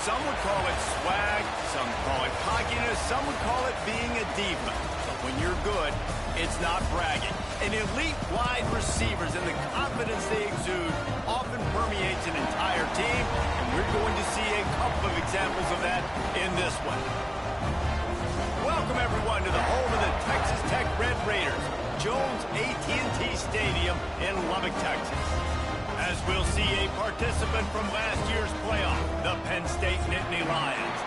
Some would call it swag, some call it cockiness, some would call it being a diva. But when you're good, it's not bragging. An elite wide receivers and the confidence they exude often permeates an entire team, and we're going to see a couple of examples of that in this one. Welcome, everyone, to the home of the Texas Tech Red Raiders, Jones AT&T Stadium in Lubbock, Texas. As we'll see a participant from last year's playoff, the Penn State Nittany Lions,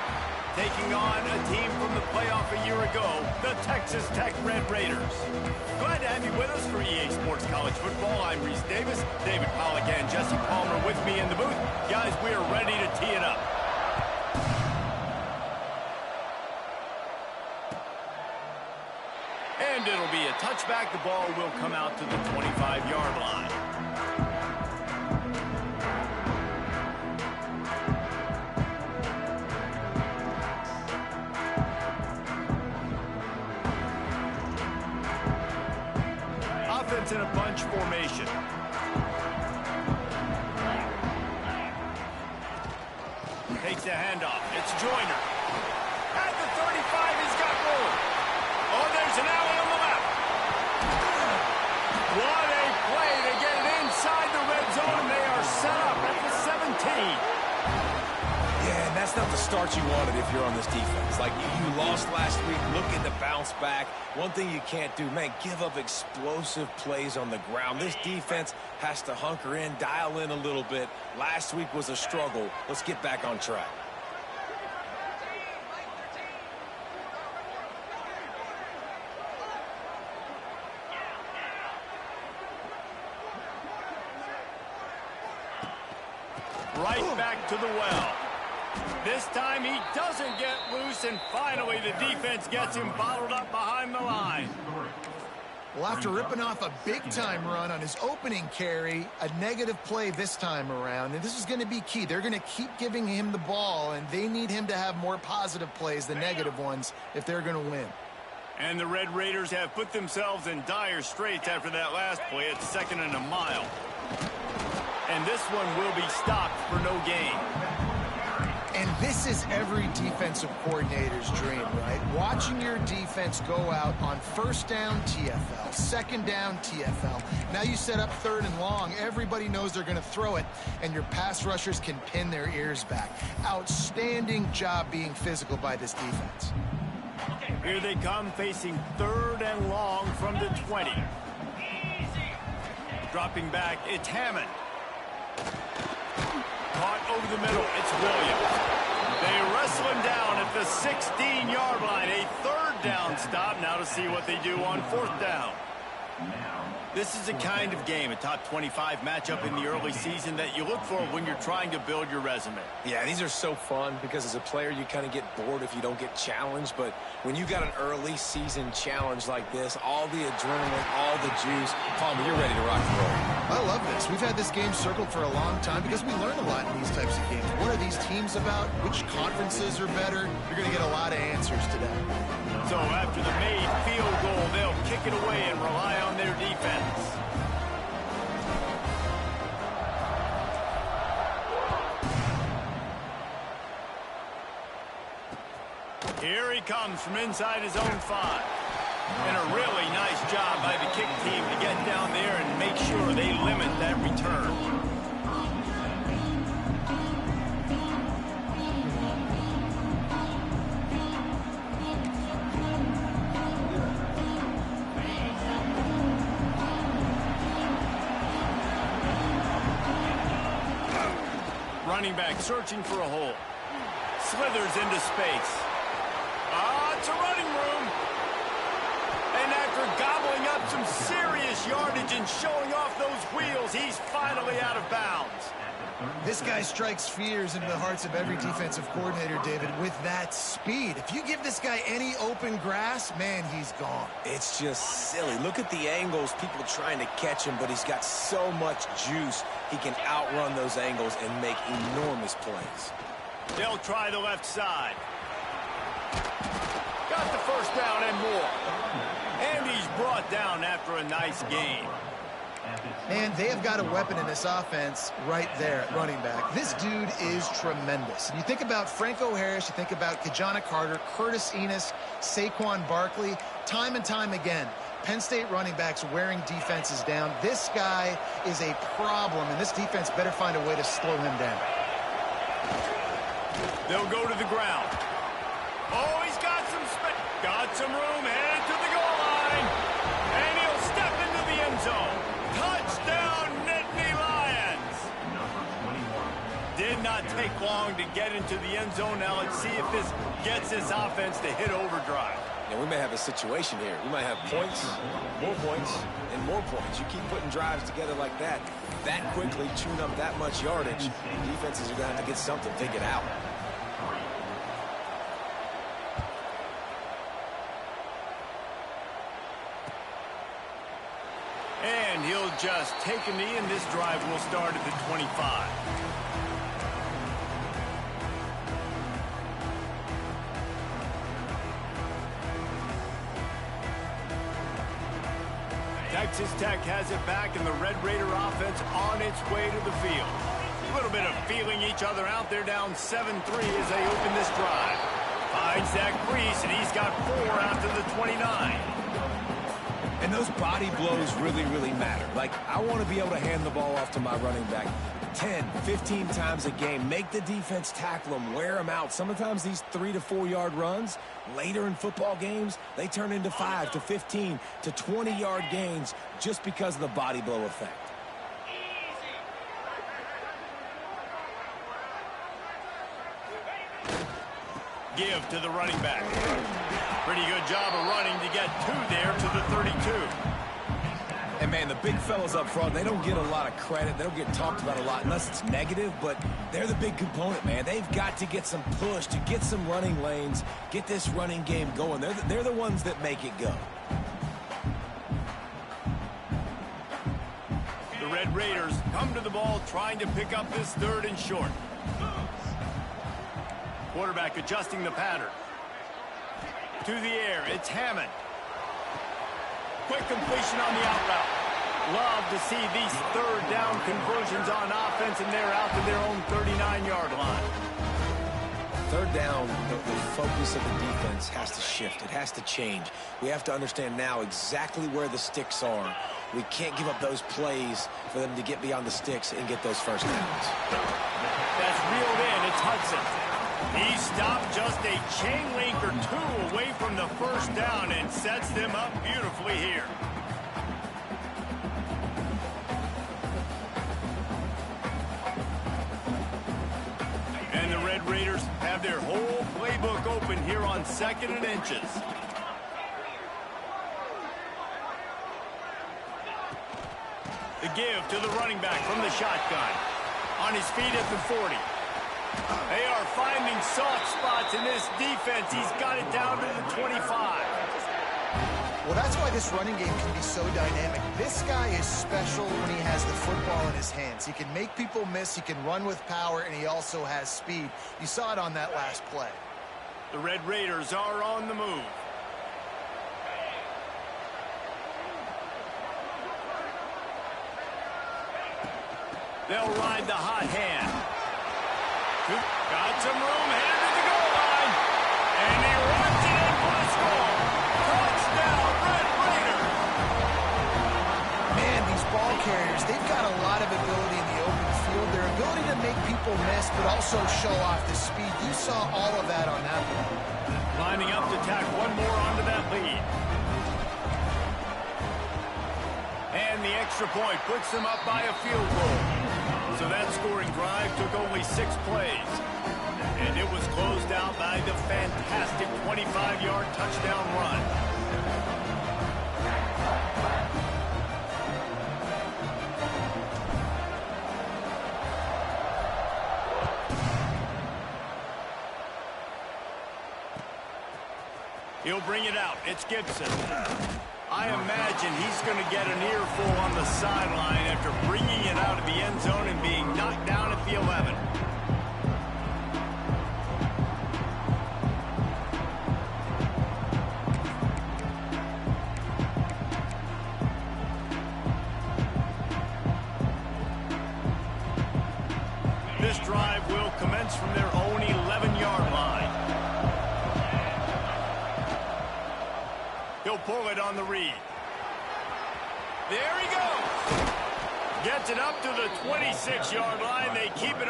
taking on a team from the playoff a year ago, the Texas Tech Red Raiders. Glad to have you with us for EA Sports College Football. I'm Reese Davis, David Pollack and Jesse Palmer with me in the booth. Guys, we are ready to tee it up. And it'll be a touchback. The ball will come out to the 25-yard line. Offense in a bunch formation. Takes the handoff. It's Joyner. At the 35, he's got room. Oh, there's an alley on the left. What a play to get it inside the red zone, and they are set up at the 17. Yeah, and that's not the start you wanted if you're on this defense. Like, you lost last week, looking to bounce back. One thing you can't do, man, give up explosive plays on the ground. This defense has to hunker in, dial in a little bit. Last week was a struggle. Let's get back on track. Right back to the well. This time he doesn't get loose, and finally the defense gets him bottled up behind the line. Well, after ripping off a big-time run on his opening carry, a negative play this time around, and this is going to be key. They're going to keep giving him the ball, and they need him to have more positive plays than negative ones if they're going to win. And the Red Raiders have put themselves in dire straits after that last play at 2nd and a mile. And this one will be stopped for no gain. And this is every defensive coordinator's dream, right? Watching your defense go out on 1st down TFL, 2nd down TFL. Now you set up 3rd and long. Everybody knows they're going to throw it, and your pass rushers can pin their ears back. Outstanding job being physical by this defense. Here they come facing 3rd and long from the 20. Dropping back, it's Hammond. Caught over the middle, it's Williams. They wrestle him down at the 16-yard line. A 3rd down stop. Now to see what they do on 4th down. This is a kind of game, a top 25 matchup in the early season that you look for when you're trying to build your resume. Yeah, these are so fun because as a player you kind of get bored if you don't get challenged, but when you got an early season challenge like this, all the adrenaline, all the juice, Palmer, you're ready to rock and roll. I love this. We've had this game circled for a long time because we learn a lot in these types of games. What are these teams about? Which conferences are better? You're going to get a lot of answers today. So after the made field goal, they'll kick it away and rely on their defense. Here he comes from inside his own 5. And a really nice job by the kick team to get down there and make sure they limit that return. Running back searching for a hole. Slithers into space. It's a running room. And after gobbling up some serious yardage and showing off those wheels, he's finally out of bounds. This guy strikes fears into the hearts of every defensive coordinator, David, with that speed. If you give this guy any open grass, man, he's gone. It's just silly. Look at the angles, people trying to catch him, but he's got so much juice. He can outrun those angles and make enormous plays. They'll try the left side. Got the 1st down and more. And he's brought down after a nice gain. Man, they have got a weapon in this offense right there at running back. This dude is tremendous. And you think about Franco Harris, you think about Kajana Carter, Curtis Enos, Saquon Barkley, time and time again. Penn State running backs wearing defenses down. This guy is a problem, and this defense better find a way to slow him down. They'll go to the ground. Oh, he's got some room, headed to the goal line. And he'll step into the end zone. Touchdown, Nittany Lions. Did not take long to get into the end zone. Now let's see if this gets this offense to hit overdrive. Yeah, we may have a situation here. We might have points, and more points. You keep putting drives together like that quickly, chewing up that much yardage, defenses are going to have to get something figured out. And he'll just take a knee, and this drive will start at the 25. Texas Tech has it back, and the Red Raider offense on its way to the field. A little bit of feeling each other out. They're down 7-3 as they open this drive. Finds that crease, and he's got 4 out to the 29. And those body blows really, really matter. Like, I want to be able to hand the ball off to my running back 10, 15 times a game. Make the defense tackle them, wear them out. Sometimes these 3 to 4 yard runs, later in football games, they turn into 5 to 15 to 20 yard gains just because of the body blow effect. Give to the running back. Pretty good job of running to get 2 there to the 32. And, man, the big fellas up front, they don't get a lot of credit. They don't get talked about a lot unless it's negative, but they're the big component, man. They've got to get some push, to get some running lanes, get this running game going. They're the ones that make it go. The Red Raiders come to the ball trying to pick up this 3rd and short. Quarterback adjusting the pattern. To the air, it's Hammond. Quick completion on the out route. Love to see these 3rd down conversions on offense, and they're out to their own 39-yard line. 3rd down, the focus of the defense has to shift. It has to change. We have to understand now exactly where the sticks are. We can't give up those plays for them to get beyond the sticks and get those first downs. That's reeled in. It's Hudson. He stopped just a chain link or 2 away from the first down and sets them up beautifully here. And the Red Raiders have their whole playbook open here on 2nd and inches. The give to the running back from the shotgun. On his feet at the 40. They are finding soft spots in this defense. He's got it down to the 25. Well, that's why this running game can be so dynamic. This guy is special when he has the football in his hands. He can make people miss, he can run with power, and he also has speed. You saw it on that last play. The Red Raiders are on the move. They'll ride the hot hand. Got some room, headed to the goal line. And he runs it in for the score. Touchdown, Red Raiders. Man, these ball carriers, they've got a lot of ability in the open field. Their ability to make people miss, but also show off the speed. You saw all of that on that one. Lining up to tack one more onto that lead. And the extra point puts them up by a field goal. So that scoring drive took only 6 plays. And it was closed out by the fantastic 25-yard touchdown run. He'll bring it out. It's Gibson. I imagine he's going to get an earful on the sideline after bringing it out of the end zone and being knocked down at the 11. He'll pull it on the read. There he goes. Gets it up to the 26-yard line. They keep it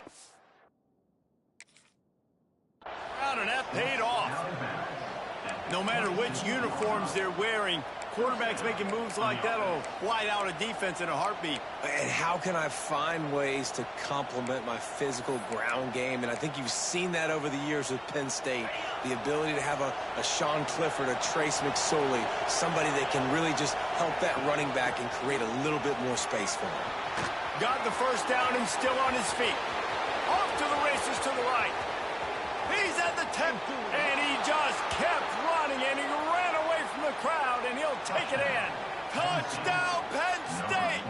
around, and that paid off. No matter which uniforms they're wearing, quarterbacks making moves like that will white out a defense in a heartbeat. And how can I find ways to complement my physical ground game? And I think you've seen that over the years with Penn State. The ability to have a Sean Clifford, a Trace McSorley, somebody that can really just help that running back and create a little bit more space for him. Got the first down and still on his feet. Off to the races to the right. He's at the 10, and he just kept running, and he ran away from the crowd, and he'll take it in. Touchdown, Penn State!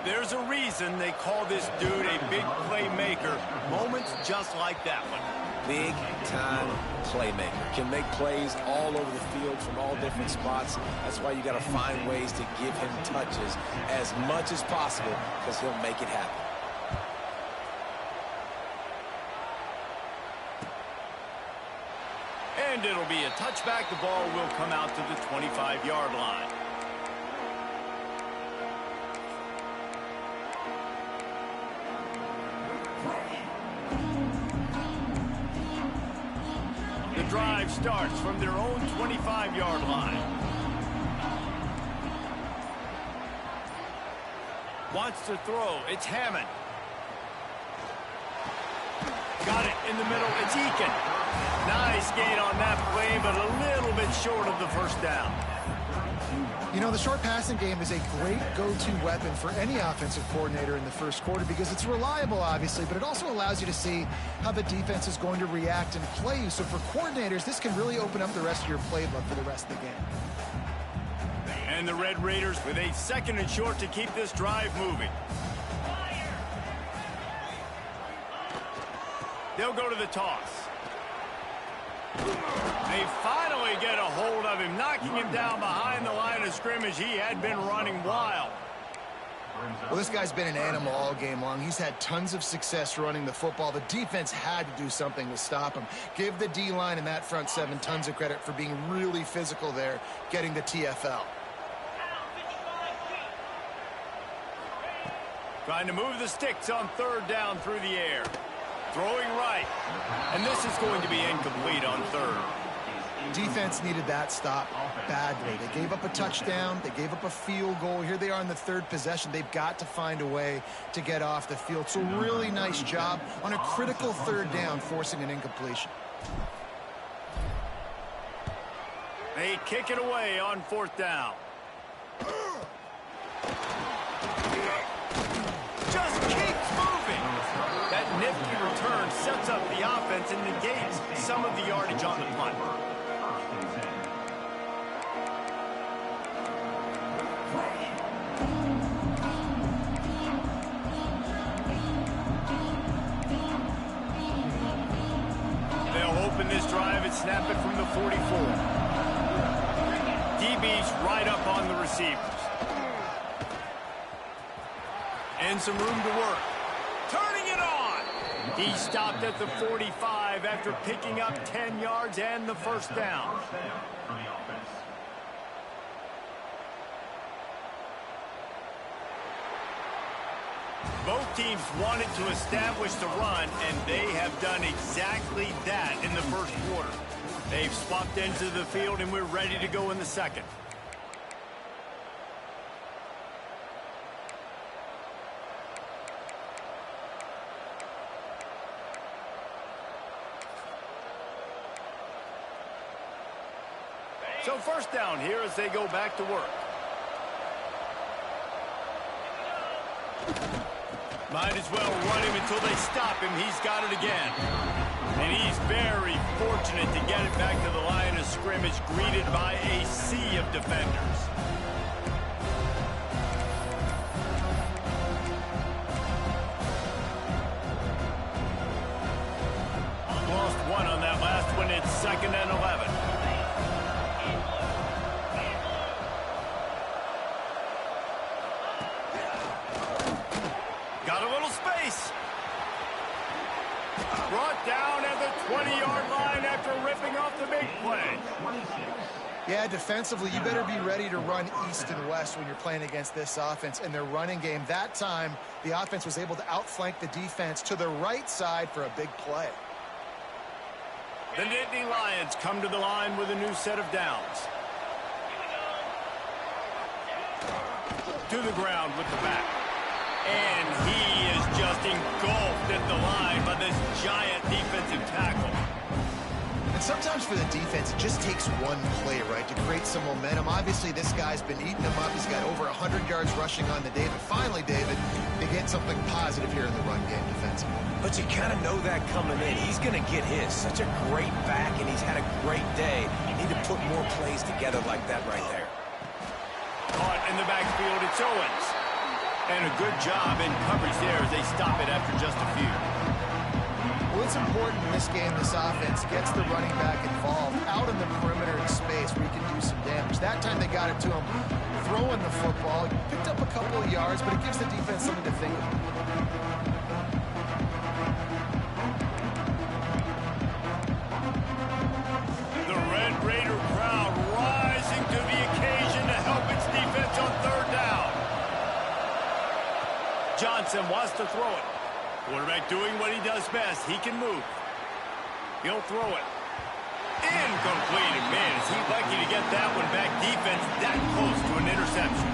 There's a reason they call this dude a big playmaker. Moments just like that one. Big-time playmaker. Can make plays all over the field from all different spots. That's why you got to find ways to give him touches as much as possible, because he'll make it happen. And it'll be a touchback. The ball will come out to the 25-yard line. The drive starts from their own 25-yard line. Wants to throw. It's Hammond. Got it in the middle. It's Eakin. Nice gain on that play, but a little bit short of the first down. You know, the short passing game is a great go-to weapon for any offensive coordinator in the first quarter because it's reliable, obviously, but it also allows you to see how the defense is going to react and play you. So for coordinators, this can really open up the rest of your playbook for the rest of the game. And the Red Raiders with a 2nd and short to keep this drive moving. They'll go to the toss. They finally get a hold of him, knocking him down behind the line of scrimmage. He had been running wild. Well, this guy's been an animal all game long. He's had tons of success running the football. The defense had to do something to stop him. Give the D-line and that front 7 tons of credit for being really physical there, getting the TFL. Trying to move the sticks on 3rd down through the air. Throwing right. And this is going to be incomplete on 3rd. Defense needed that stop badly. They gave up a touchdown. They gave up a field goal. Here they are in the 3rd possession. They've got to find a way to get off the field. So really nice job on a critical 3rd down, forcing an incompletion. They kick it away on 4th down. Just keeps moving. That nifty return sets up the offense and negates some of the yardage on the punt. They'll open this drive and snap it from the 44. DB's right up on the receivers. And some room to work. Turning it on. He stopped at the 45 after picking up 10 yards and the first down. Both teams wanted to establish the run, and they have done exactly that in the first quarter. They've swapped ends of the field, and we're ready to go in the second. So first down here as they go back to work. Might as well run him until they stop him. He's got it again. And he's very fortunate to get it back to the line of scrimmage, greeted by a sea of defenders. Lost one on that last one. It's 2nd and 11. Brought down at the 20-yard line after ripping off the big play. Yeah, defensively, you better be ready to run east and west when you're playing against this offense and their running game. That time, the offense was able to outflank the defense to the right side for a big play. The Nittany Lions come to the line with a new set of downs. To the ground with the back. And he is just engulfed at the line by this giant defensive tackle. And sometimes for the defense, it just takes one play, right, to create some momentum. Obviously, this guy's been eating him up. He's got over 100 yards rushing on the day. But finally, David, they get something positive here in the run game defensively. But you kind of know that coming in. He's going to get his. Such a great back, and he's had a great day. You need to put more plays together like that right there. Caught in the backfield, it's Owens. And a good job in coverage there as they stop it after just a few. Well, it's important in this game, this offense gets the running back involved out in the perimeter in space where he can do some damage. That time they got it to him throwing the football. He picked up a couple of yards, but it gives the defense something to think about. The Red Raider crowd rising to the occasion to help its defense on third down. Johnson wants to throw it. Quarterback doing what he does best. He can move. He'll throw it. Incomplete. And man, is he lucky to get that one back. Defense that close to an interception.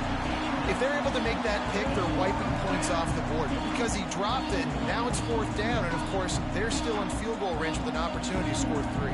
If they're able to make that pick, they're wiping points off the board. But because he dropped it, now it's fourth down. And, of course, they're still in field goal range with an opportunity to score 3.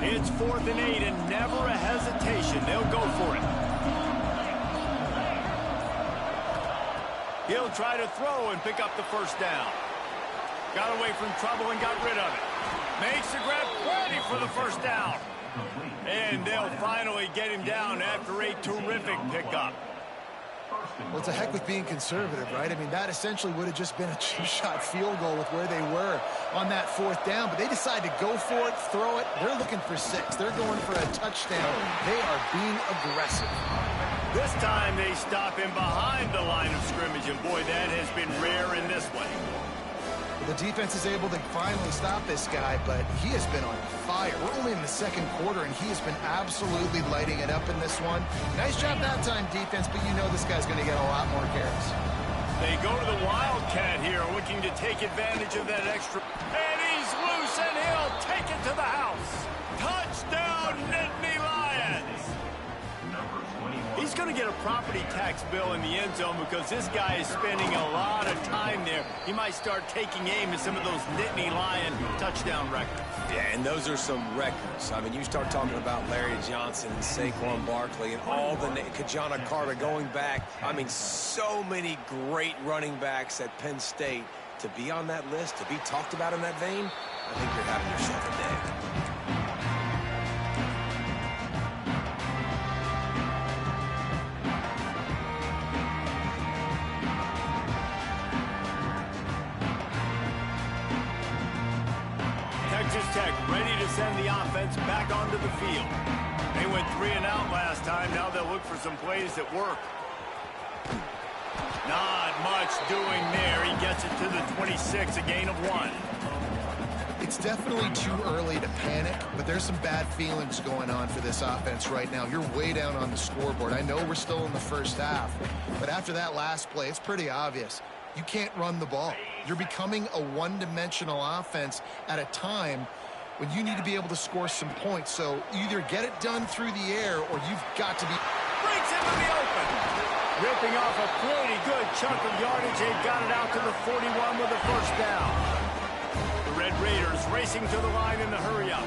It's 4th and 8 and never a hesitation. They'll go for it. He'll try to throw and pick up the first down. Got away from trouble and got rid of it. Makes the grab, ready for the first down. And they'll finally get him down after a terrific pickup. Well, it's a heck with being conservative, right? I mean, that essentially would have just been a two-shot field goal with where they were on that fourth down. But they decide to go for it, throw it. They're looking for 6. They're going for a touchdown. They are being aggressive. This time they stop him behind the line of scrimmage. And, boy, that has been rare in this one. The defense is able to finally stop this guy, but he has been on fire. We're only in the second quarter, and he has been absolutely lighting it up in this one. Nice job that time, defense, but you know this guy's going to get a lot more carries. They go to the Wildcat here, looking to take advantage of that extra. And he's loose, and he'll take it to the house. Touchdown, Nittany Lions! He's going to get a property tax bill in the end zone because this guy is spending a lot of time there. He might start taking aim at some of those Nittany Lion touchdown records. Yeah, and those are some records. I mean, you start talking about Larry Johnson, Saquon Barkley, and all the Kajana Carter going back. I mean, so many great running backs at Penn State. To be on that list, to be talked about in that vein, I think you're having yourself a day. Texas Tech ready to send the offense back onto the field. They went 3 and out last time. Now they'll look for some plays that work. Not much doing there. He gets it to the 26, a gain of 1. It's definitely too early to panic, but there's some bad feelings going on for this offense right now. You're way down on the scoreboard. I know we're still in the first half, but after that last play, it's pretty obvious. You can't run the ball. You're becoming a one-dimensional offense at a time when you need to be able to score some points. So either get it done through the air or you've got to be... Breaks into the open. Ripping off a pretty good chunk of yardage. They got it out to the 41 with a first down. The Red Raiders racing to the line in the hurry-up.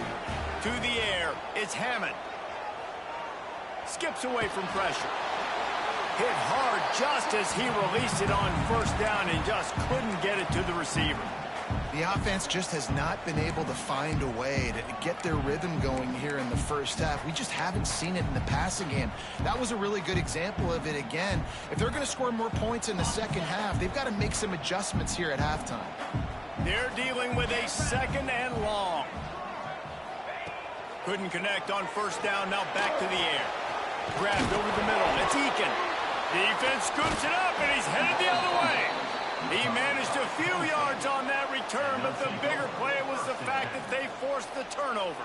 To the air, it's Hammond. Skips away from pressure. Hit hard just as he released it on first down and just couldn't get it to the receiver. The offense just has not been able to find a way to get their rhythm going here in the first half. We just haven't seen it in the passing game. That was a really good example of it again. If they're going to score more points in the second half, they've got to make some adjustments here at halftime. They're dealing with a 2nd and long. Couldn't connect on first down. Now back to the air. Grabbed over the middle. It's Eakin. Defense scoops it up, and he's headed the other way. He managed a few yards on that return, but the bigger play was the fact that they forced the turnover.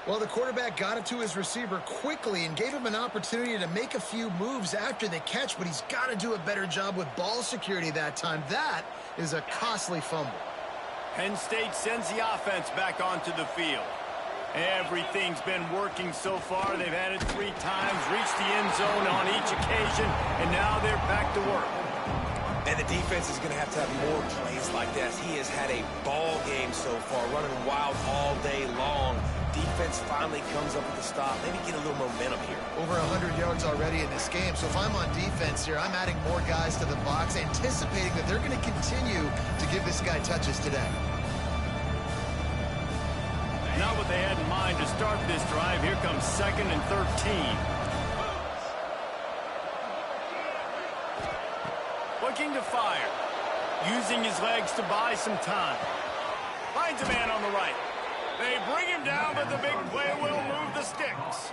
Well, the quarterback got it to his receiver quickly and gave him an opportunity to make a few moves after the catch, but he's got to do a better job with ball security that time. That is a costly fumble. Penn State sends the offense back onto the field. Everything's been working so far. They've had it 3 times, reached the end zone on each occasion, and now they're back to work. And the defense is going to have more plays like that. He has had a ball game so far, running wild all day long. Defense finally comes up with the stop. Maybe get a little momentum here. Over 100 yards already in this game. So if I'm on defense here, I'm adding more guys to the box, anticipating that they're going to continue to give this guy touches today. Not what they had in mind to start this drive. Here comes 2nd and 13. Looking to fire. Using his legs to buy some time. Finds a man on the right. They bring him down, but the big play will move the sticks.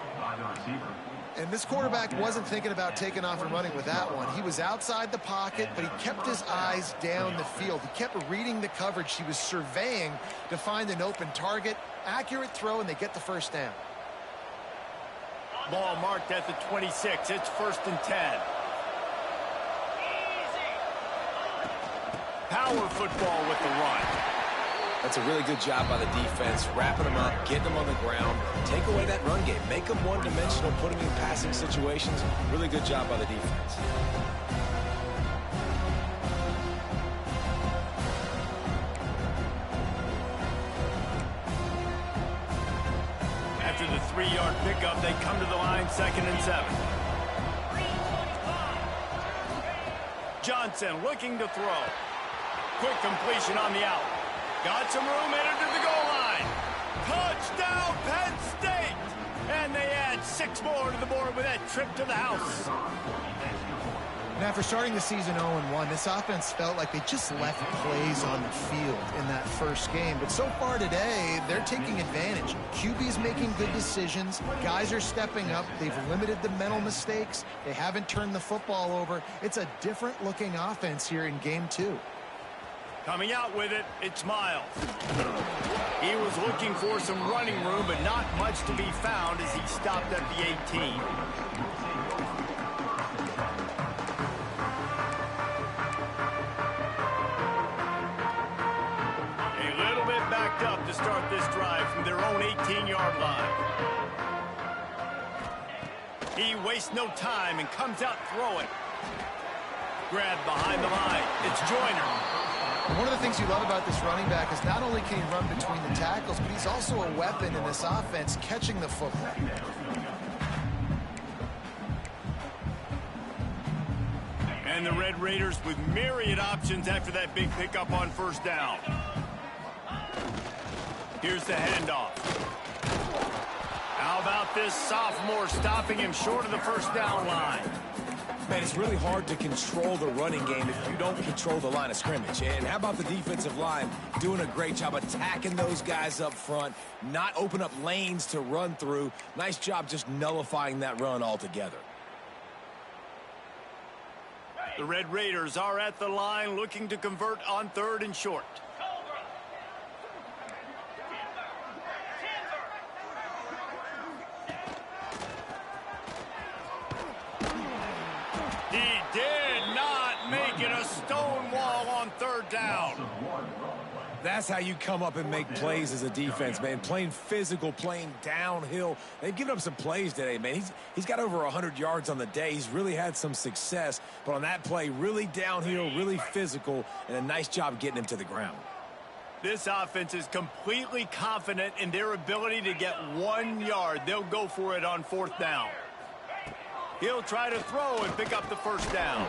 And this quarterback wasn't thinking about taking off and running with that one. He was outside the pocket, but he kept his eyes down the field. He kept reading the coverage. He was surveying to find an open target. Accurate throw, and they get the first down. Ball marked at the 26. It's 1st and 10. Power football with the run. That's a really good job by the defense, wrapping them up, getting them on the ground, take away that run game, make them one-dimensional, put them in passing situations. Really good job by the defense. After the 3-yard pickup, they come to the line, 2nd and 7. Johnson looking to throw. Quick completion on the out. Got some room, headed to the goal line. Touchdown, Penn State! And they add 6 more to the board with that trip to the house. Now, after starting the season 0-1, this offense felt like they just left plays on the field in that first game. But so far today, they're taking advantage. QB's making good decisions. Guys are stepping up. They've limited the mental mistakes. They haven't turned the football over. It's a different-looking offense here in Game 2. Coming out with it, it's Miles. He was looking for some running room, but not much to be found as he stopped at the 18. A little bit backed up to start this drive from their own 18-yard line. He wastes no time and comes out throwing. Grabbed behind the line. It's Joyner. One of the things you love about this running back is not only can he run between the tackles, but he's also a weapon in this offense, catching the football. And the Red Raiders with myriad options after that big pickup on first down. Here's the handoff. How about this sophomore stopping him short of the first down line? Man, it's really hard to control the running game if you don't control the line of scrimmage. And how about the defensive line doing a great job attacking those guys up front, not open up lanes to run through. Nice job just nullifying that run altogether. The Red Raiders are at the line looking to convert on 3rd and short. He did not make it a stone wall on 3rd down. That's how you come up and make plays as a defense, man. Playing physical, playing downhill. They've given up some plays today, man. He's got over 100 yards on the day. He's really had some success. But on that play, really downhill, really physical, and a nice job getting him to the ground. This offense is completely confident in their ability to get 1 yard. They'll go for it on 4th down. He'll try to throw and pick up the first down.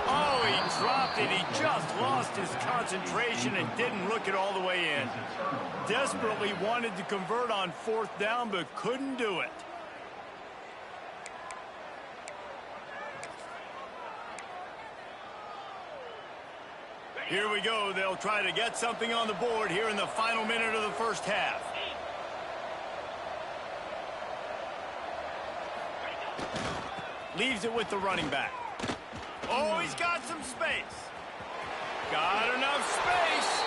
Oh, he dropped it. He just lost his concentration and didn't look it all the way in. Desperately wanted to convert on 4th down, but couldn't do it. Here we go. They'll try to get something on the board here in the final minute of the first half. Leaves it with the running back. Oh, he's got some space. Got enough space.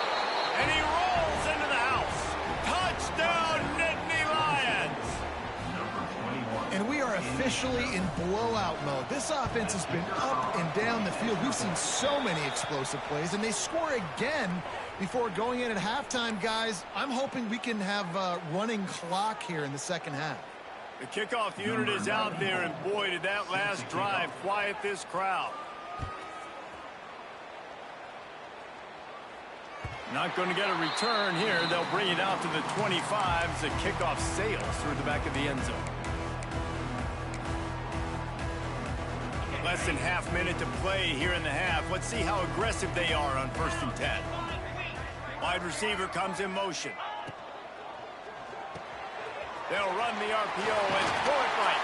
And he rolls into the house. Touchdown, Nittany Lions. And we are officially in blowout mode. This offense has been up and down the field. We've seen so many explosive plays, and they score again before going in at halftime, guys. I'm hoping we can have a running clock here in the second half. The kickoff unit is out there, and boy, did that last drive quiet this crowd. Not going to get a return here. They'll bring it out to the 25 as the kickoff sails through the back of the end zone. Less than half minute to play here in the half. Let's see how aggressive they are on 1st and 10. Wide receiver comes in motion. They'll run the RPO and throw it right.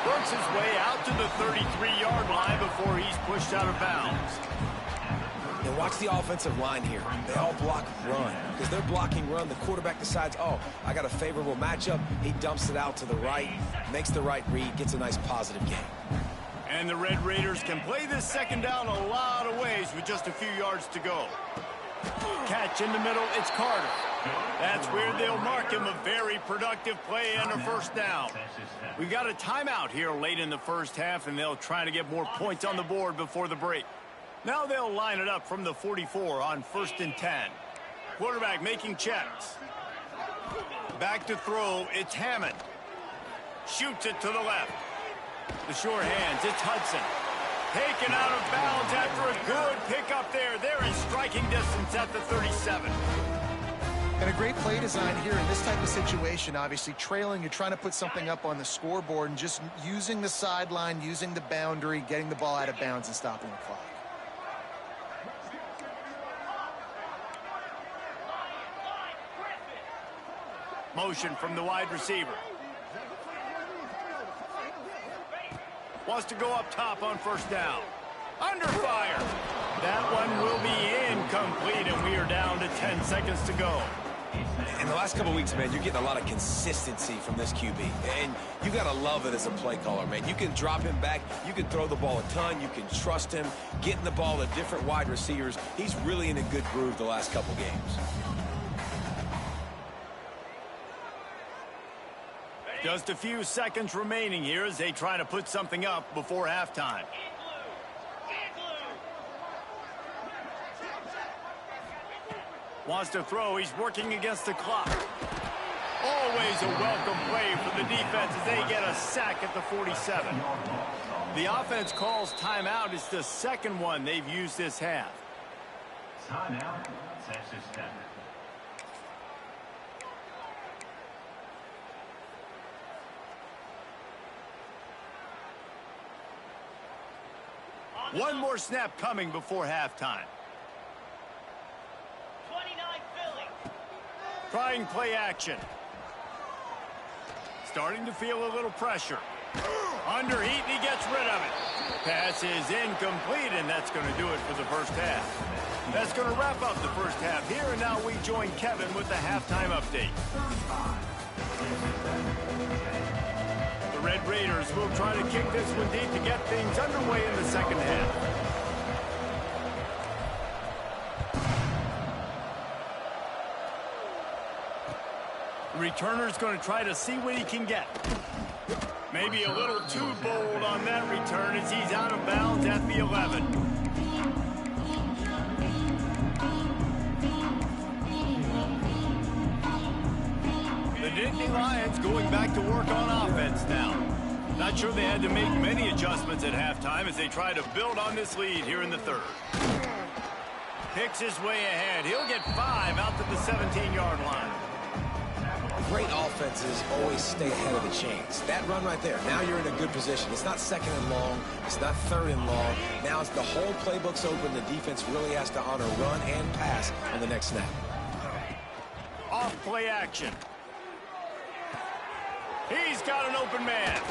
Works his way out to the 33-yard line before he's pushed out of bounds. Now watch the offensive line here. They all block run. Because they're blocking run, the quarterback decides, oh, I got a favorable matchup. He dumps it out to the right, makes the right read, gets a nice positive gain. And the Red Raiders can play this second down a lot of ways with just a few yards to go. Catch in the middle, it's Carter. That's where they'll mark him. A very productive play and a 1st down. We've got a timeout here late in the first half, and they'll try to get more points on the board before the break. Now they'll line it up from the 44 on 1st and 10. Quarterback making checks. Back to throw, it's Hammond. Shoots it to the left. The short hands, it's Hudson. Taken out of bounds after a good pickup there. They're in striking distance at the 37. And a great play design here in this type of situation. Obviously trailing, you're trying to put something up on the scoreboard and just using the sideline, using the boundary, getting the ball out of bounds and stopping the clock. Motion from the wide receiver. Wants to go up top on 1st down. Under fire. That one will be incomplete, and we are down to 10 seconds to go. In the last couple weeks, man, you're getting a lot of consistency from this QB. And you got to love it as a play caller, man. You can drop him back. You can throw the ball a ton. You can trust him. Getting the ball to different wide receivers. He's really in a good groove the last couple games. Just a few seconds remaining here as they try to put something up before halftime. Wants to throw. He's working against the clock. Always a welcome play for the defense as they get a sack at the 47. The offense calls timeout. It's the second one they've used this half. Timeout, Texas Tech. One more snap coming before halftime. 29 Philly. Trying play action. Starting to feel a little pressure. Under heat, and he gets rid of it. Pass is incomplete, and that's going to do it for the first half. That's going to wrap up the first half here, and now we join Kevin with the halftime update. The Red Raiders will try to kick this one deep to get things underway in the second half. The returner's going to try to see what he can get. Maybe a little too bold on that return as he's out of bounds at the 11. The Nittany Lions going back to work on offense now. Not sure they had to make many adjustments at halftime as they try to build on this lead here in the third. Picks his way ahead. He'll get 5 out to the 17-yard line. great offenses always stay ahead of the chains. That run right there, now you're in a good position. It's not second and long. It's not third and long. Now it's the whole playbook's open. The defense really has to honor run and pass on the next snap. Off play action. He's got an open man.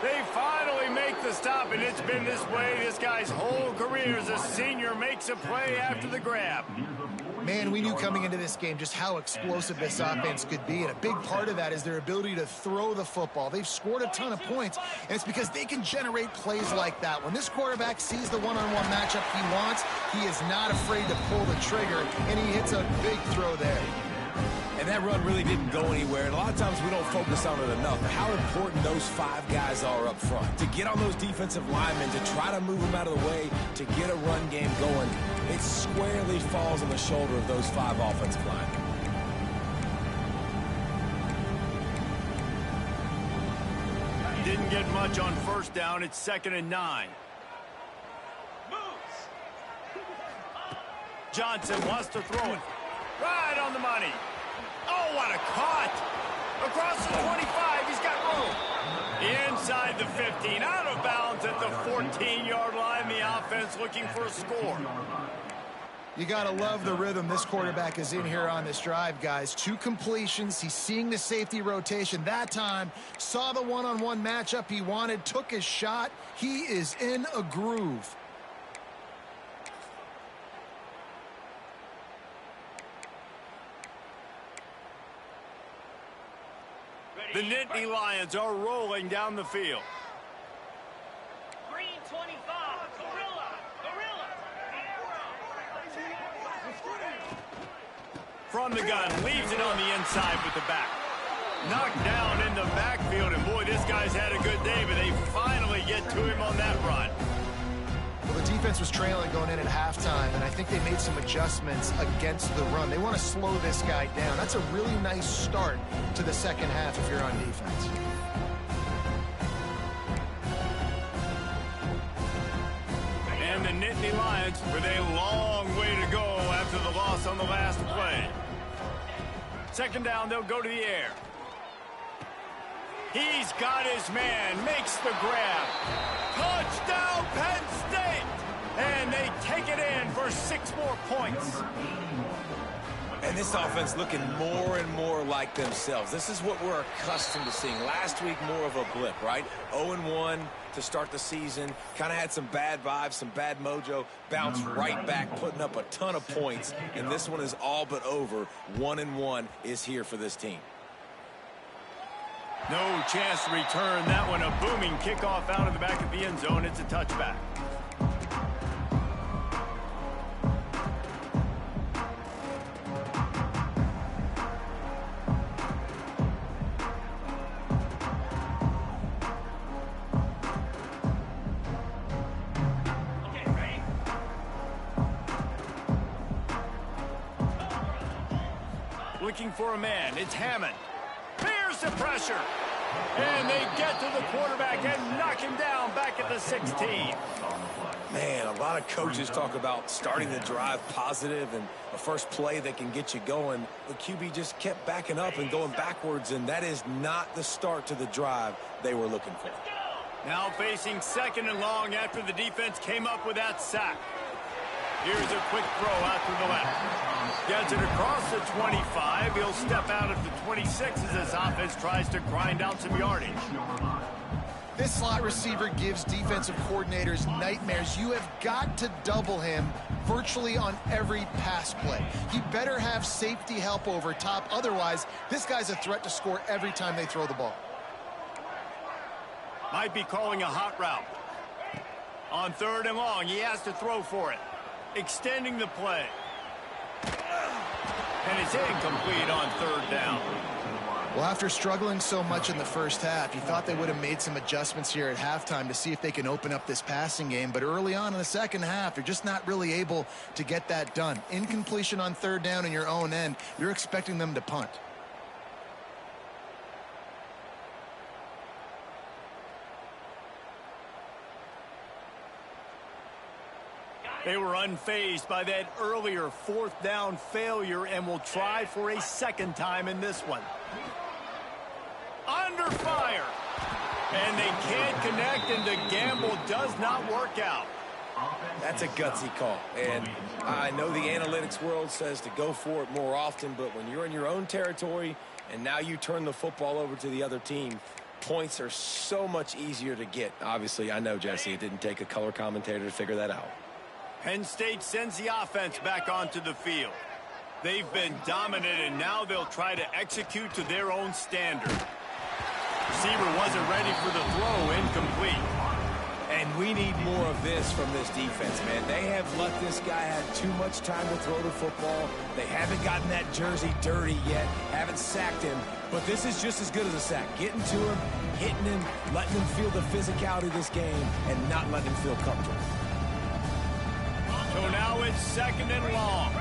They finally make the stop, and it's been this way this guy's whole career as a senior makes a play after the grab. Man, we knew coming into this game just how explosive this offense could be, and a big part of that is their ability to throw the football. They've scored a ton of points, and it's because they can generate plays like that. When this quarterback sees the one-on-one matchup he wants, he is not afraid to pull the trigger, and he hits a big throw there. And that run really didn't go anywhere. And a lot of times we don't focus on it enough. How important those 5 guys are up front. To get on those defensive linemen, to try to move them out of the way, to get a run game going, it squarely falls on the shoulder of those 5 offensive linemen. Didn't get much on first down. It's 2nd and 9. Johnson wants to throw it. Right on the money. Oh, what a cut. Across the 25, he's got room. Inside the 15, out of bounds at the 14-yard line. The offense looking for a score. You got to love the rhythm this quarterback is in here on this drive, guys. 2 completions. He's seeing the safety rotation. That time, saw the one-on-one matchup he wanted, took his shot. He is in a groove. The Nittany Lions are rolling down the field. Green 25. Gorilla. From the gun, leaves it on the inside with the back. Knocked down in the backfield, and boy, this guy's had a good day, but they finally get to him on that run. Well, the defense was trailing going in at halftime, and I think they made some adjustments against the run. They want to slow this guy down. That's a really nice start to the second half if you're on defense. And the Nittany Lions with a long way to go after the loss on the last play. 2nd down, they'll go to the air. He's got his man, makes the grab. Touchdown, Penn State! And they take it in for 6 more points. And this offense looking more and more like themselves. This is what we're accustomed to seeing. Last week, more of a blip, right? 0-1 to start the season. Kind of had some bad vibes, some bad mojo. Bounced right back, putting up a ton of points. And this one is all but over. 1-1 is here for this team. No chance to return that one. A booming kickoff out of the back of the end zone. It's a touchback. Okay, ready? Looking for a man. It's Hammond. Here's the pressure. And they get to the quarterback and knock him down back at the 16. Man, a lot of coaches talk about starting the drive positive and a first play that can get you going. The QB just kept backing up and going backwards, and that is not the start to the drive they were looking for. Now facing 2nd and long after the defense came up with that sack. Here's a quick throw out to the left. Gets it across the 25. He'll step out at the 26 as this offense tries to grind out some yardage. This slot receiver gives defensive coordinators nightmares. You have got to double him virtually on every pass play. He better have safety help over top. Otherwise, this guy's a threat to score every time they throw the ball. Might be calling a hot route. On 3rd and long, he has to throw for it. Extending the play. And it's incomplete on 3rd down. Well, after struggling so much in the first half, you thought they would have made some adjustments here at halftime to see if they can open up this passing game. But early on in the second half, you're just not really able to get that done. Incompletion on 3rd down in your own end, you're expecting them to punt. They were unfazed by that earlier fourth down failure and will try for a second time in this one. Under fire. And they can't connect, and the gamble does not work out. That's a gutsy call. And I know the analytics world says to go for it more often, but when you're in your own territory and now you turn the football over to the other team, points are so much easier to get. Obviously, I know, Jesse, it didn't take a color commentator to figure that out. Penn State sends the offense back onto the field. They've been dominant, and now they'll try to execute to their own standard. Receiver wasn't ready for the throw, incomplete. And we need more of this from this defense, man. They have let this guy have too much time to throw the football. They haven't gotten that jersey dirty yet, haven't sacked him. But this is just as good as a sack. Getting to him, hitting him, letting him feel the physicality of this game, and not letting him feel comfortable. So now it's second and long.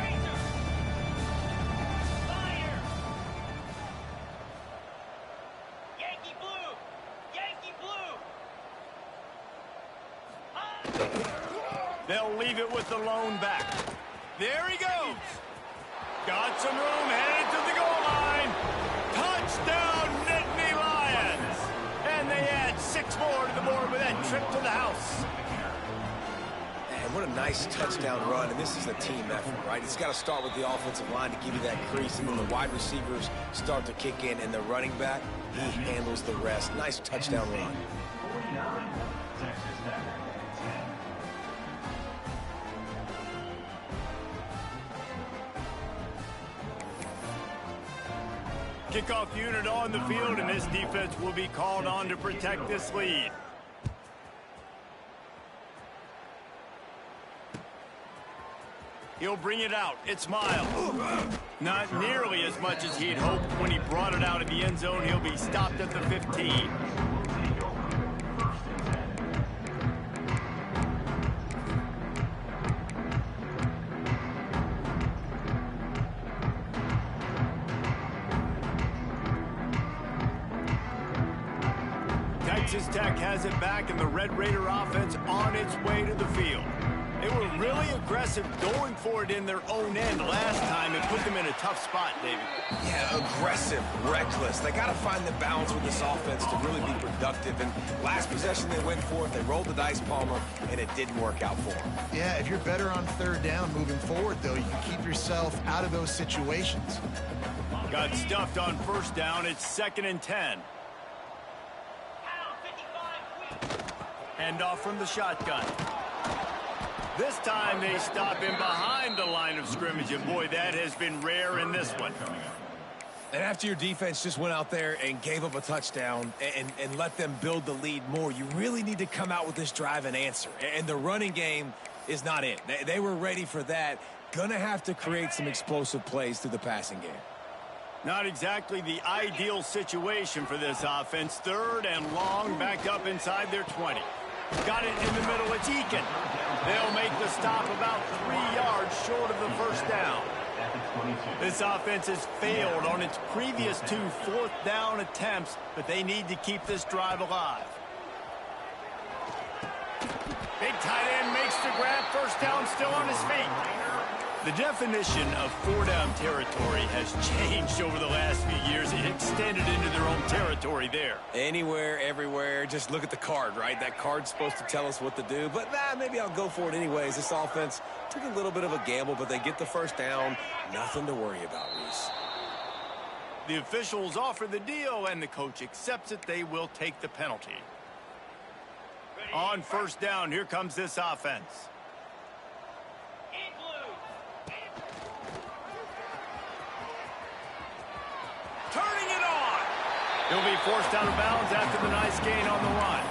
Yankee blue! Yankee blue! They'll leave it with the lone back. There he goes. Got some room, headed to the goal line. Touchdown, Nittany Lions. And they add 6 more to the board with that trip to the house. And what a nice touchdown run, and this is a team effort, right? It's got to start with the offensive line to give you that crease, and then the wide receivers start to kick in, and the running back, he handles the rest. Nice touchdown run. 49, Texas Tech. Kickoff unit on the field, and this defense will be called on to protect this lead. He'll bring it out. It's Miles. Not nearly as much as he'd hoped when he brought it out of the end zone. He'll be stopped at the 15. Texas Tech has it back, and the Red Raider offense on its way to the field. They were really aggressive going for it in their own end last time. It put them in a tough spot, David. Yeah, aggressive, reckless. They got to find the balance with this offense to really be productive. And last possession they went for it, they rolled the dice, Palmer, and it didn't work out for them. Yeah, if you're better on third down moving forward, though, you can keep yourself out of those situations. Got stuffed on first down. It's 2nd and 10. Hand off from the shotgun. This time they stop him behind the line of scrimmage, and boy, that has been rare in this one. And after your defense just went out there and gave up a touchdown and let them build the lead more, you really need to come out with this drive and answer. And the running game is not it. They were ready for that. Gonna have to create some explosive plays through the passing game. Not exactly the ideal situation for this offense. 3rd and long, back up inside their 20. Got it in the middle. It's Eakin. They'll make the stop about 3 yards short of the first down. This offense has failed on its previous 2 fourth down attempts, but they need to keep this drive alive. Big tight end makes the grab. First down, still on his feet. The definition of 4-down territory has changed over the last few years. It extended into their own territory there. Anywhere, everywhere, just look at the card, right? That card's supposed to tell us what to do, but maybe I'll go for it anyways. This offense took a little bit of a gamble, but they get the first down. Nothing to worry about, Reese. The officials offer the deal, and the coach accepts it. They will take the penalty. On first down, here comes this offense. Turning it on. He'll be forced out of bounds after the nice gain on the run.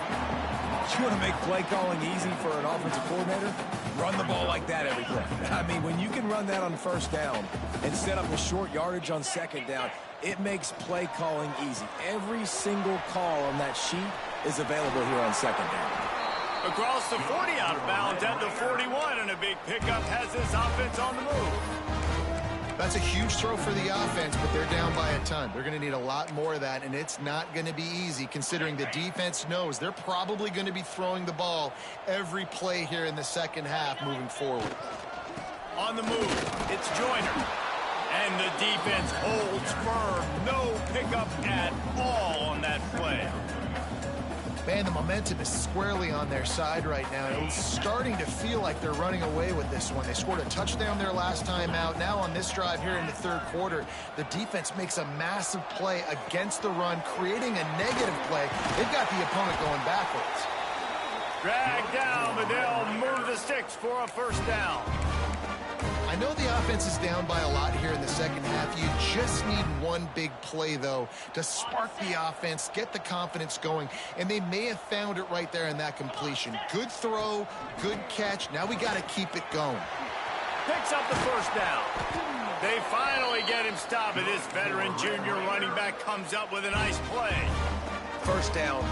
You want to make play calling easy for an offensive coordinator? Run the ball like that every play. I mean, when you can run that on first down and set up a short yardage on second down, it makes play calling easy. Every single call on that sheet is available here on second down. Across the 40, out of bounds at the 41, and a big pickup has this offense on the move. That's a huge throw for the offense, but they're down by a ton. They're going to need a lot more of that, and it's not going to be easy considering the defense knows they're probably going to be throwing the ball every play here in the second half moving forward. On the move, it's Joyner. And the defense holds firm. No pickup at all on that play. Man, the momentum is squarely on their side right now. It's starting to feel like they're running away with this one. They scored a touchdown their last time out. Now on this drive here in the third quarter, the defense makes a massive play against the run, creating a negative play. They've got the opponent going backwards. Drag down, but they'll move the sticks for a first down. I know the offense is down by a lot here in the second half. You just need one big play, though, to spark the offense, get the confidence going, and they may have found it right there in that completion. Good throw, good catch. Now we got to keep it going. Picks up the first down. They finally get him stopped, and this veteran junior running back comes up with a nice play. First down,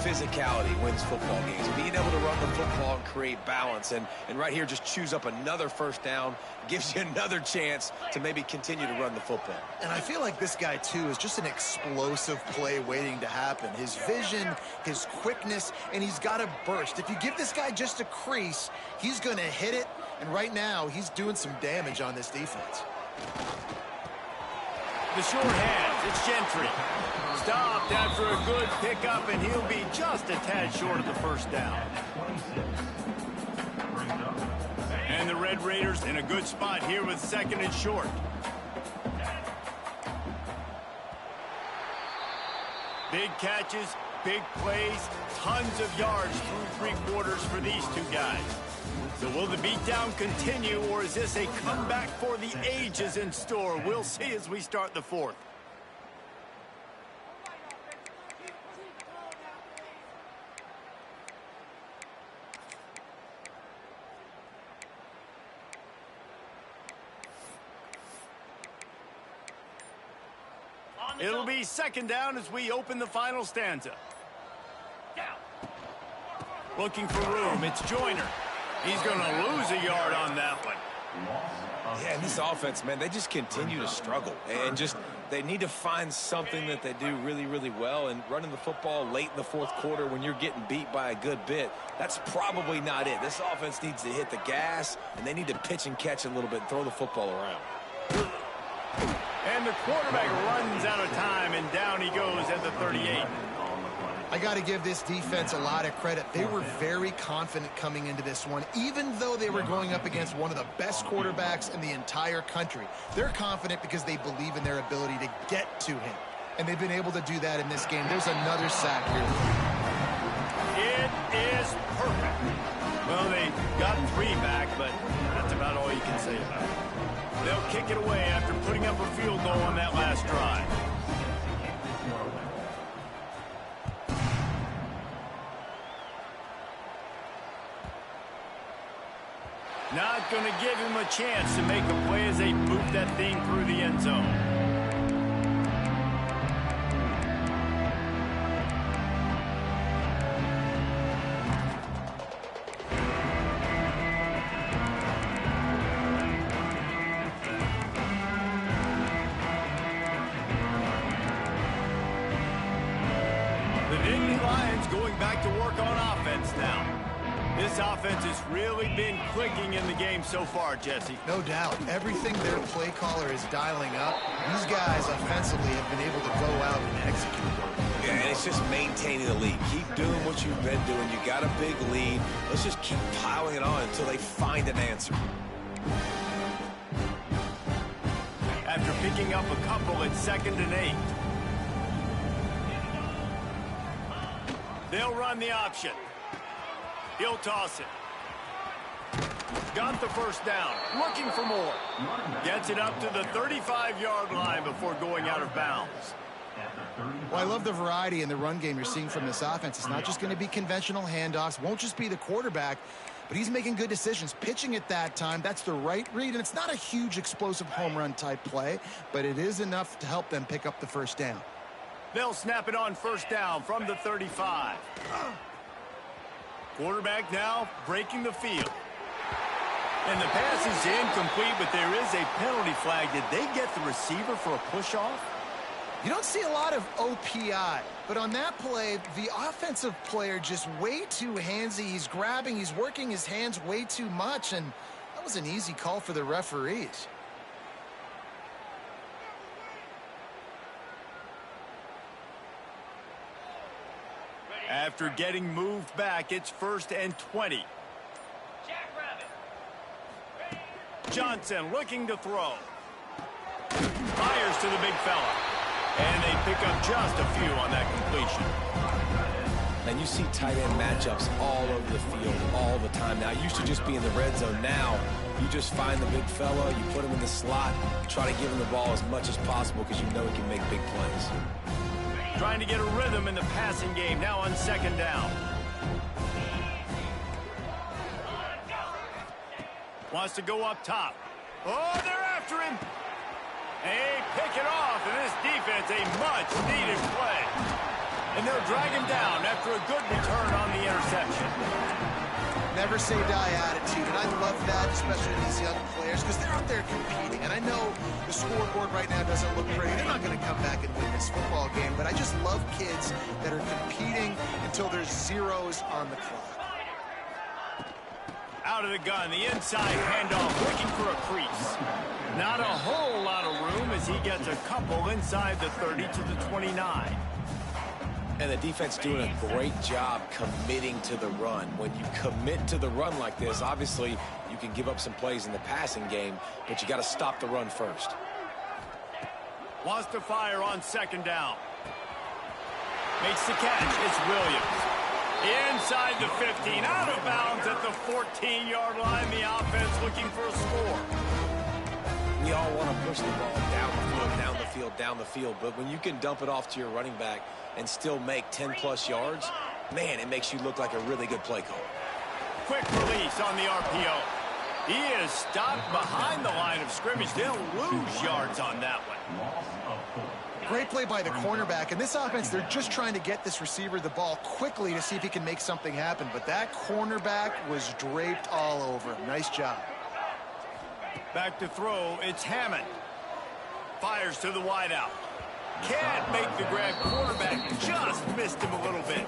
physicality wins football games. Being able to run the football and create balance. And right here, just choose up another first down. Gives you another chance to maybe continue to run the football. And I feel like this guy, too, is just an explosive play waiting to happen. His vision, his quickness, and he's got a burst. If you give this guy just a crease, he's going to hit it. And right now, he's doing some damage on this defense. The short hands, it's Gentry. Stopped after a good pickup, and he'll be just a tad short of the first down. And the Red Raiders in a good spot here with second and short. Big catches, big plays, tons of yards through three quarters for these two guys. So will the beatdown continue, or is this a comeback for the ages in store? We'll see as we start the fourth. It'll be second down as we open the final stanza. Looking for room, it's Joyner. He's going to lose a yard on that one. Yeah, and this offense, man, they just continue to struggle. And just, they need to find something that they do really, really well. And running the football late in the fourth quarter when you're getting beat by a good bit, that's probably not it. This offense needs to hit the gas, and they need to pitch and catch a little bit and throw the football around. And the quarterback runs out of time, and down he goes at the 38. I got to give this defense a lot of credit. They were very confident coming into this one, even though they were going up against one of the best quarterbacks in the entire country. They're confident because they believe in their ability to get to him, and they've been able to do that in this game. There's another sack here. It is perfect. Well, they got three back, but that's about all you can say about it. They'll kick it away after putting up a field goal on that last drive. Not going to give him a chance to make a play as they boot that thing through the end zone. The Nittany Lions going back to work on offense now. This offense has really been clicking in the game so far, Jesse. No doubt. Everything their play caller is dialing up, these guys offensively have been able to go out and execute. Yeah, and it's just maintaining the lead. Keep doing what you've been doing. You got a big lead. Let's just keep piling it on until they find an answer. After picking up a couple at 2nd and 8. They'll run the option. He'll toss it. Got the first down. Looking for more. Gets it up to the 35-yard line before going out of bounds. Well, I love the variety in the run game you're seeing from this offense. It's not just going to be conventional handoffs. Won't just be the quarterback, but he's making good decisions. Pitching at that time, that's the right read, and it's not a huge explosive home run type play, but it is enough to help them pick up the first down. They'll snap it on first down from the 35. Quarterback now breaking the field. And the pass is incomplete, but there is a penalty flag. Did they get the receiver for a push-off? You don't see a lot of OPI, but on that play, the offensive player just way too handsy. He's grabbing, he's working his hands way too much, and that was an easy call for the referees. After getting moved back, it's 1st and 20. Johnson looking to throw. Fires to the big fella. And they pick up just a few on that completion. And you see tight end matchups all over the field all the time. Now, it used to just be in the red zone. Now, you just find the big fella, you put him in the slot, try to give him the ball as much as possible because you know he can make big plays. Trying to get a rhythm in the passing game, now on 2nd down. Wants to go up top. Oh, they're after him. They pick it off, and this defense, a much-needed play. And they'll drag him down after a good return on the interception. Never say die attitude, and I love that, especially in these young players, because they're out there competing. And I know the scoreboard right now doesn't look pretty. They're not going to come back and win this football game, but I just love kids that are competing until there's zeros on the clock. Out of the gun, the inside handoff, looking for a crease. Not a whole lot of room as he gets a couple inside the 30 to the 29. And the defense doing a great job committing to the run. When you commit to the run like this, obviously you can give up some plays in the passing game, but you got to stop the run first. Wants to fire on 2nd down. Makes the catch. It's Williams. Inside the 15, out of bounds at the 14-yard line. The offense looking for a score. We all want to push the ball down the field, down the field, down the field, but when you can dump it off to your running back and still make 10-plus yards, man, it makes you look like a really good play call. Quick release on the RPO. He is stopped behind the line of scrimmage. They'll lose yards on that one. Great play by the cornerback. And this offense, they're just trying to get this receiver the ball quickly to see if he can make something happen. But that cornerback was draped all over him. Nice job. Back to throw, it's Hammond. Fires to the wideout. Can't make the grab. Quarterback just missed him a little bit.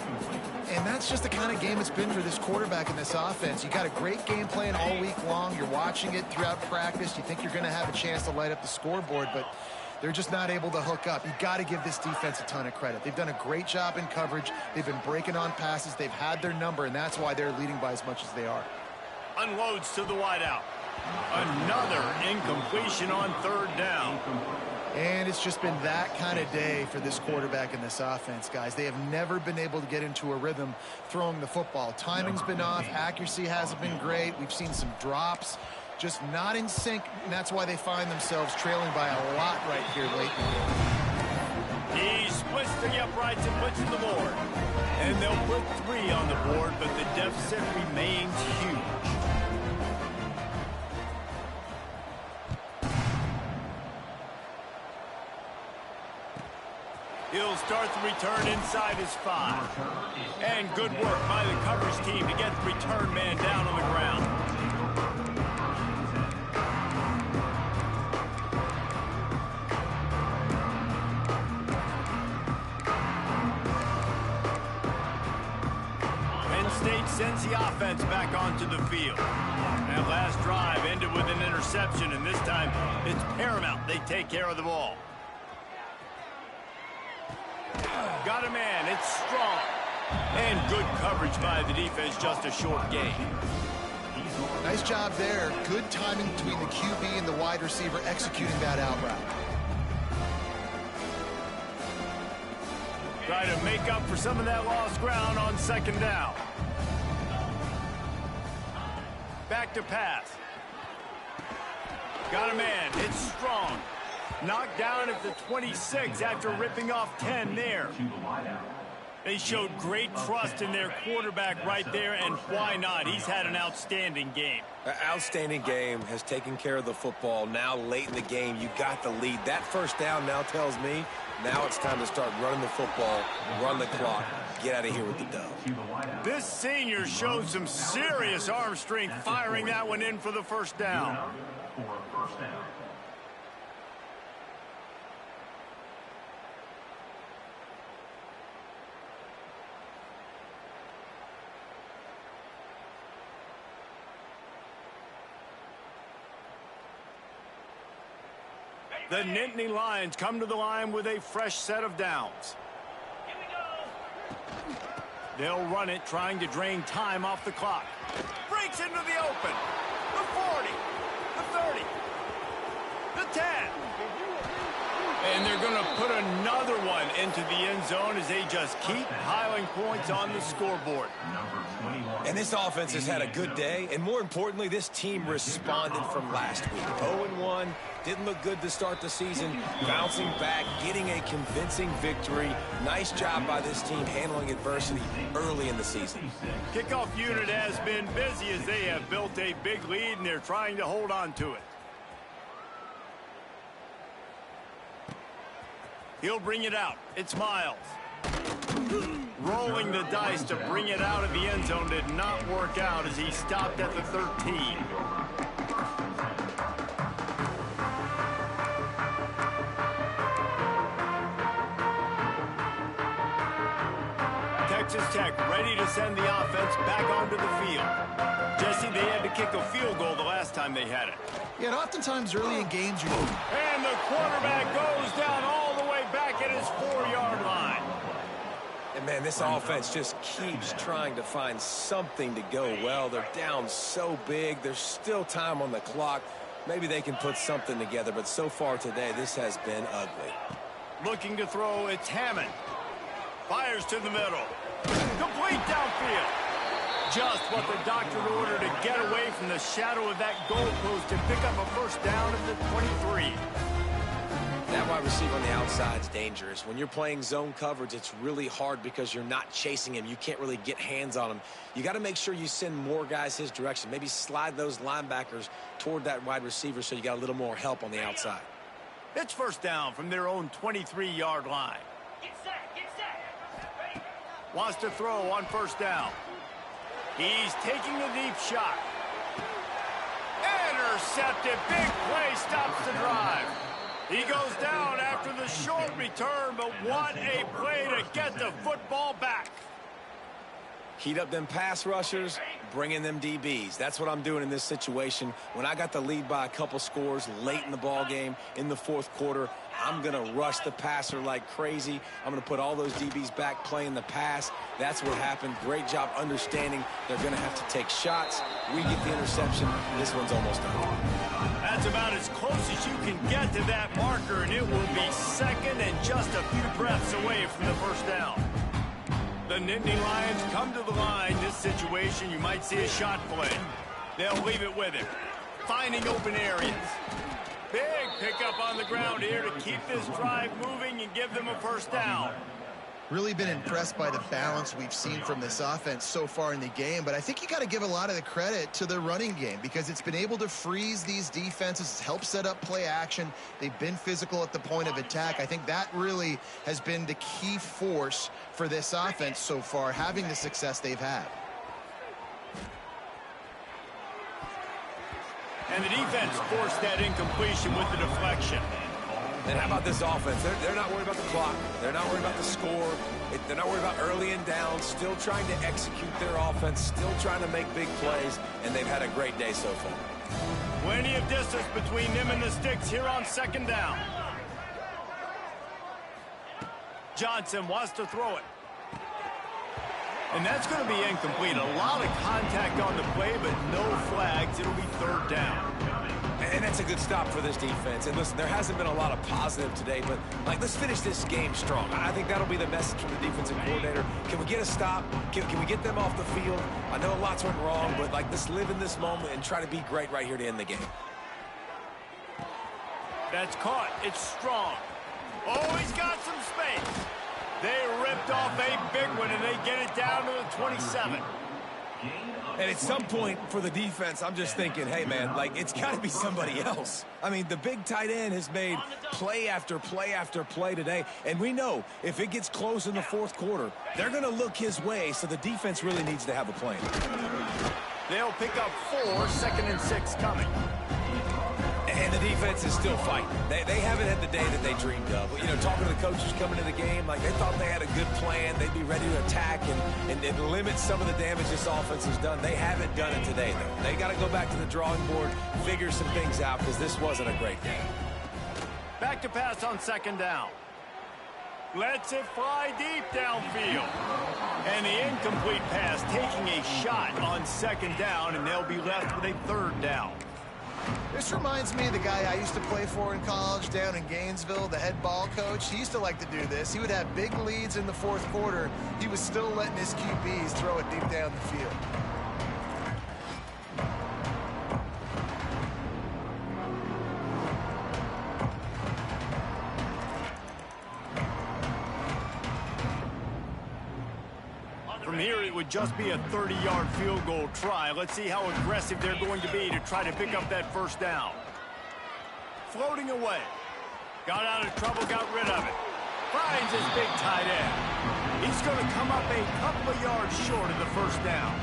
And that's just the kind of game it's been for this quarterback in this offense. You got a great game plan all week long. You're watching it throughout practice. You think you're going to have a chance to light up the scoreboard, but they're just not able to hook up. You got to give this defense a ton of credit. They've done a great job in coverage. They've been breaking on passes. They've had their number, and that's why they're leading by as much as they are. Unloads to the wideout. Another incompletion on 3rd down. And it's just been that kind of day for this quarterback in this offense, guys. They have never been able to get into a rhythm throwing the football. Timing's been off. Accuracy hasn't been great. We've seen some drops. Just not in sync, and that's why they find themselves trailing by a lot right here late in the game. He splits the uprights and puts in the board. And they'll put 3 on the board, but the deficit remains huge. He'll start the return inside his 5. And good work by the coverage team to get the return man down on the ground. Penn State sends the offense back onto the field. That last drive ended with an interception, and this time it's paramount they take care of the ball. Got a man, it's strong. And good coverage by the defense, just a short gain. Nice job there. Good timing between the QB and the wide receiver executing that out route. Try to make up for some of that lost ground on 2nd down. Back to pass. Got a man, it's strong. Knocked down at the 26 after ripping off 10 there. They showed great trust in their quarterback right there, and why not? He's had an outstanding game. An outstanding game, has taken care of the football. Now late in the game, you got the lead. That 1st down now tells me now it's time to start running the football, run the clock, get out of here with the dub. This senior showed some serious arm strength firing that one in for the first down. For a first down. The Nittany Lions come to the line with a fresh set of downs. Here we go. They'll run it, trying to drain time off the clock. Breaks into the open. The 40, the 30, the 10. And they're going to put another one into the end zone as they just keep piling points on the scoreboard. And this offense has had a good day, and more importantly, this team responded from last week. 0-1, didn't look good to start the season, bouncing back, getting a convincing victory. Nice job by this team handling adversity early in the season. Kickoff unit has been busy as they have built a big lead, and they're trying to hold on to it. He'll bring it out. It's Miles. Rolling the dice to bring it out of the end zone did not work out as he stopped at the 13. Texas Tech ready to send the offense back onto the field. Jesse, they had to kick a field goal the last time they had it. Yeah, and oftentimes early in games, And the quarterback goes down all the way back at his 4-yard line. And, man, this offense just keeps trying to find something to go well. They're down so big. There's still time on the clock. Maybe they can put something together, but so far today, this has been ugly. Looking to throw, it's Hammond. Fires to the middle. Complete downfield. Just what the doctor ordered to get away from the shadow of that goalpost and pick up a first down at the 23. That wide receiver on the outside is dangerous. When you're playing zone coverage, it's really hard because you're not chasing him. You can't really get hands on him. You got to make sure you send more guys his direction. Maybe slide those linebackers toward that wide receiver so you got a little more help on the outside. It's first down from their own 23-yard line. Get set, get set. Ready. Wants to throw on first down. He's taking a deep shot. Intercepted. Big play stops the drive. He goes down after the short return, but what a play to get the football back. Heat up them pass rushers, bring in them DBs. That's what I'm doing in this situation. When I got the lead by a couple scores late in the ball game in the fourth quarter, I'm going to rush the passer like crazy. I'm going to put all those DBs back playing the pass. That's what happened. Great job understanding they're going to have to take shots. We get the interception. This one's almost done. That's about as close as you can get to that marker, and it will be second and just a few breaths away from the first down. The Nittany Lions come to the line. This situation, you might see a shot play. They'll leave it with him. Finding open areas. Big pickup on the ground here to keep this drive moving and give them a first down. Really been impressed by the balance we've seen from this offense so far in the game, but I think you got to give a lot of the credit to the running game because it's been able to freeze these defenses, help set up play action. They've been physical at the point of attack. I think that really has been the key force for this offense so far, having the success they've had. And the defense forced that incompletion with the deflection. And how about this offense? They're not worried about the clock. They're not worried about the score. They're not worried about early and down. Still trying to execute their offense. Still trying to make big plays. And they've had a great day so far. Plenty of distance between them and the sticks here on second down. Johnson wants to throw it. And that's going to be incomplete. A lot of contact on the play, but no flags. It'll be third down. And that's a good stop for this defense. And listen, there hasn't been a lot of positive today, but let's finish this game strong. I think that'll be the message from the defensive coordinator. Can we get a stop? Can we get them off the field? I know lots went wrong, but let's live in this moment and try to be great right here to end the game. That's caught. It's strong. Oh, he's got some space. They ripped off a big one, and they get it down to the 27. And at some point for the defense, I'm just thinking, hey, man, like, it's got to be somebody else. I mean, the big tight end has made play after play after play today. And we know if it gets close in the fourth quarter, they're going to look his way, so the defense really needs to have a plan. They'll pick up 4, 2nd and 6 coming. And the defense is still fighting. They haven't had the day that they dreamed of. You know, talking to the coaches coming into the game, like they thought they had a good plan. They'd be ready to attack and limit some of the damage this offense has done. They haven't done it today, though. They got to go back to the drawing board, figure some things out, because this wasn't a great game. Back to pass on 2nd down. Lets it fly deep downfield. And the incomplete pass taking a shot on 2nd down, and they'll be left with a 3rd down. This reminds me of the guy I used to play for in college down in Gainesville, the head ball coach. He used to like to do this. He would have big leads in the fourth quarter. He was still letting his QBs throw it deep down the field. From here, it would just be a 30-yard field goal try. Let's see how aggressive they're going to be to try to pick up that 1st down. Floating away. Got out of trouble, got rid of it. Finds his big tight end. He's going to come up a couple of yards short of the 1st down.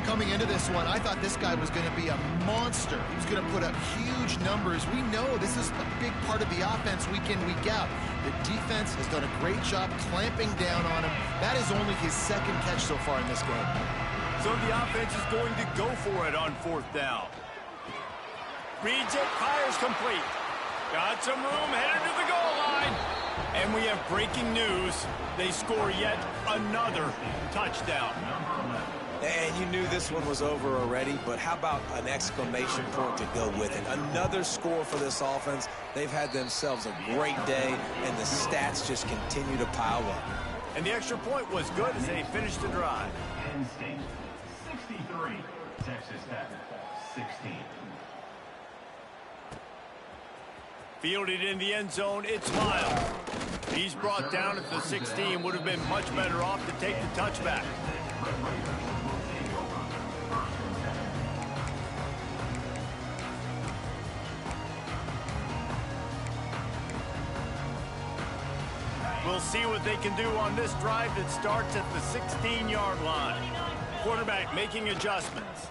Coming into this one, I thought this guy was going to be a monster. He was going to put up huge numbers. We know this is a big part of the offense week in, week out. The defense has done a great job clamping down on him. That is only his 2nd catch so far in this game. So the offense is going to go for it on 4th down. Reads it, fires complete. Got some room, headed to the goal line. And we have breaking news. They score yet another touchdown. And you knew this one was over already, but how about an exclamation point to go with it? Another score for this offense. They've had themselves a great day, and the stats just continue to pile up. And the extra point was good as they finished the drive. Penn State 63, Texas Tech 16. Fielded in the end zone, it's Miles. He's brought down at the 16, would have been much better off to take the touchback. We'll see what they can do on this drive that starts at the 16-yard line. Quarterback making adjustments.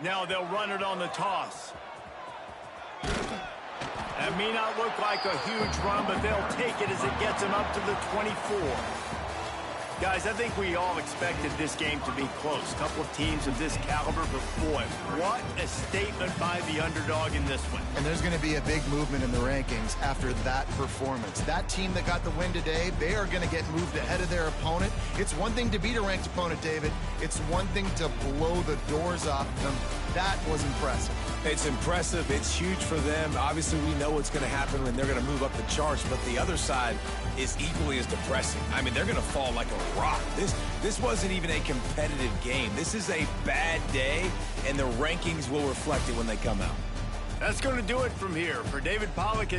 Now they'll run it on the toss. That may not look like a huge run, but they'll take it as it gets them up to the 24. Guys, I think we all expected this game to be close. Couple of teams of this caliber, but boy, what a statement by the underdog in this one. And there's going to be a big movement in the rankings after that performance. That team that got the win today, they are going to get moved ahead of their opponent. It's one thing to beat a ranked opponent, David. It's one thing to blow the doors off them. That was impressive. It's impressive. It's huge for them. Obviously, we know what's going to happen when they're going to move up the charts, but the other side is equally as depressing. I mean, they're going to fall like a rock. This wasn't even a competitive game. This is a bad day, and the rankings will reflect it when they come out. That's going to do it from here. For David Pollack.